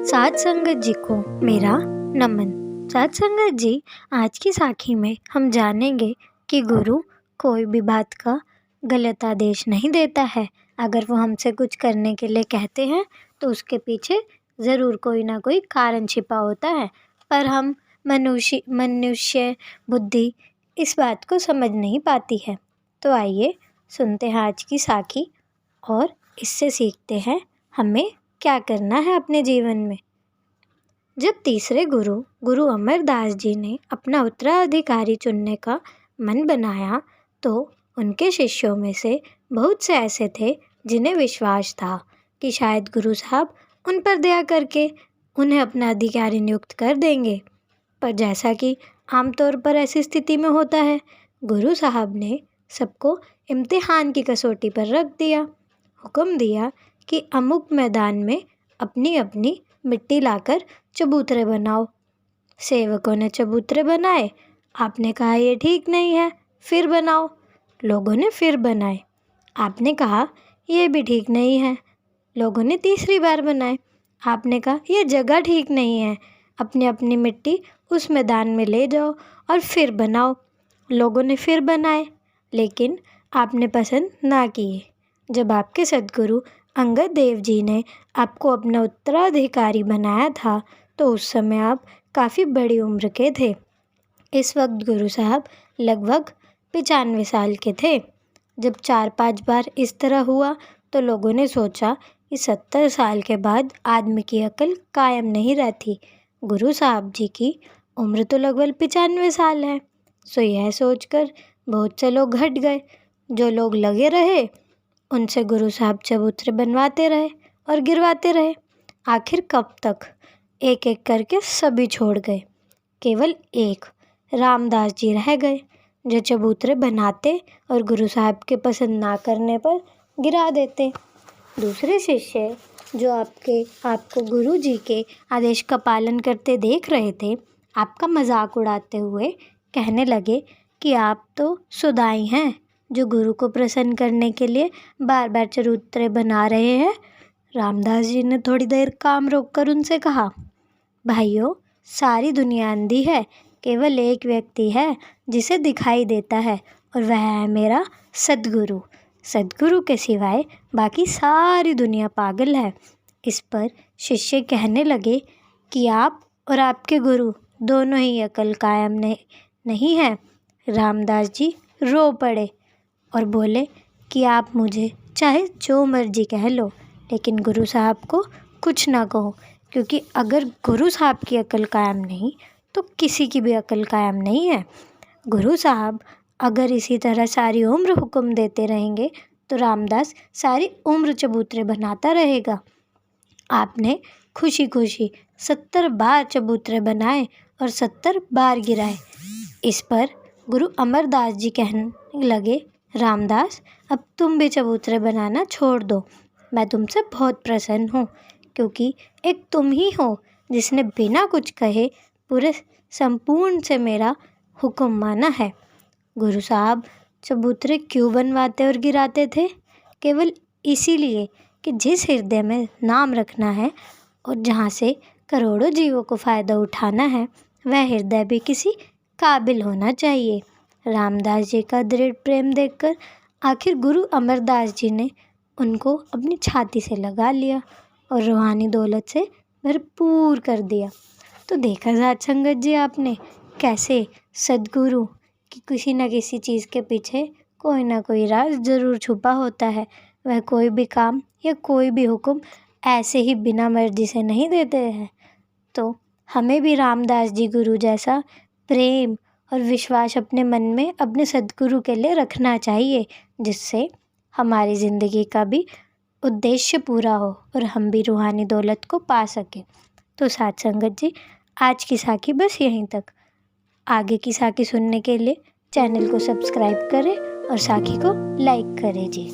साथ संगत जी को मेरा नमन। साथ संगत जी, आज की साखी में हम जानेंगे कि गुरु कोई भी बात का गलत आदेश नहीं देता है। अगर वो हमसे कुछ करने के लिए कहते हैं तो उसके पीछे ज़रूर कोई ना कोई कारण छिपा होता है, पर हम मनुष्य बुद्धि इस बात को समझ नहीं पाती है। तो आइए सुनते हैं आज की साखी और इससे सीखते हैं हमें क्या करना है अपने जीवन में। जब तीसरे गुरु अमरदास जी ने अपना उत्तराधिकारी चुनने का मन बनाया तो उनके शिष्यों में से बहुत से ऐसे थे जिन्हें विश्वास था कि शायद गुरु साहब उन पर दया करके उन्हें अपना अधिकारी नियुक्त कर देंगे। पर जैसा कि आमतौर पर ऐसी स्थिति में होता है, गुरु साहब ने सबको इम्तिहान की कसौटी पर रख दिया। हुक्म दिया कि अमुक मैदान में अपनी अपनी मिट्टी लाकर चबूतरे बनाओ। सेवकों ने चबूतरे बनाए। आपने कहा ये ठीक नहीं है, फिर बनाओ। लोगों ने फिर बनाए। आपने कहा ये भी ठीक नहीं है। लोगों ने तीसरी बार बनाए। आपने कहा यह जगह ठीक नहीं है, अपनी अपनी मिट्टी उस मैदान में ले जाओ और फिर बनाओ। लोगों ने फिर बनाए, लेकिन आपने पसंद ना किए। जब आपके सद्गुरु अंगद देव जी ने आपको अपना उत्तराधिकारी बनाया था तो उस समय आप काफ़ी बड़ी उम्र के थे। इस वक्त गुरु साहब लगभग 95 साल के थे। जब 4-5 बार इस तरह हुआ तो लोगों ने सोचा कि 70 साल के बाद आदमी की अकल कायम नहीं रहती। गुरु साहब जी की उम्र तो लगभग 95 साल है। सो यह सोचकर बहुत से लोग हट गए। जो लोग लगे रहे उनसे गुरु साहब चबूतरे बनवाते रहे और गिरवाते रहे। आखिर कब तक? एक एक करके सभी छोड़ गए। केवल एक रामदास जी रह गए जो चबूतरे बनाते और गुरु साहब के पसंद ना करने पर गिरा देते। दूसरे शिष्य जो आपको गुरु जी के आदेश का पालन करते देख रहे थे, आपका मजाक उड़ाते हुए कहने लगे कि आप तो सुदाई हैं जो गुरु को प्रसन्न करने के लिए बार बार चबूतरे बना रहे हैं। रामदास जी ने थोड़ी देर काम रोककर उनसे कहा, भाइयों, सारी दुनिया अंधी है, केवल एक व्यक्ति है जिसे दिखाई देता है और वह है मेरा सद्गुरु। सद्गुरु के सिवाय बाकी सारी दुनिया पागल है। इस पर शिष्य कहने लगे कि आप और आपके गुरु दोनों ही अकल कायम नहीं है। रामदास जी रो पड़े और बोले कि आप मुझे चाहे जो मर्जी कह लो, लेकिन गुरु साहब को कुछ ना कहो, क्योंकि अगर गुरु साहब की अकल कायम नहीं तो किसी की भी अकल कायम नहीं है। गुरु साहब अगर इसी तरह सारी उम्र हुक्म देते रहेंगे तो रामदास सारी उम्र चबूतरे बनाता रहेगा। आपने खुशी खुशी 70 बार चबूतरे बनाए और 70 बार गिराए। इस पर गुरु अमरदास जी कहने लगे, रामदास, अब तुम भी चबूतरे बनाना छोड़ दो। मैं तुमसे बहुत प्रसन्न हूँ, क्योंकि एक तुम ही हो जिसने बिना कुछ कहे पूरे संपूर्ण से मेरा हुक्म माना है। गुरु साहब चबूतरे क्यों बनवाते और गिराते थे? केवल इसीलिए कि जिस हृदय में नाम रखना है और जहाँ से करोड़ों जीवों को फ़ायदा उठाना है, वह हृदय भी किसी काबिल होना चाहिए। रामदास जी का दृढ़ प्रेम देखकर आखिर गुरु अमरदास जी ने उनको अपनी छाती से लगा लिया और रूहानी दौलत से भरपूर कर दिया। तो देखा साथ संगत जी आपने कैसे सद्गुरु की किसी न किसी चीज़ के पीछे कोई ना कोई राज ज़रूर छुपा होता है। वह कोई भी काम या कोई भी हुक्म ऐसे ही बिना मर्जी से नहीं देते हैं। तो हमें भी रामदास जी गुरु जैसा प्रेम और विश्वास अपने मन में अपने सद्गुरु के लिए रखना चाहिए, जिससे हमारी ज़िंदगी का भी उद्देश्य पूरा हो और हम भी रूहानी दौलत को पा सकें। तो साथ संगत जी, आज की साखी बस यहीं तक। आगे की साखी सुनने के लिए चैनल को सब्सक्राइब करें और साखी को लाइक करें जी।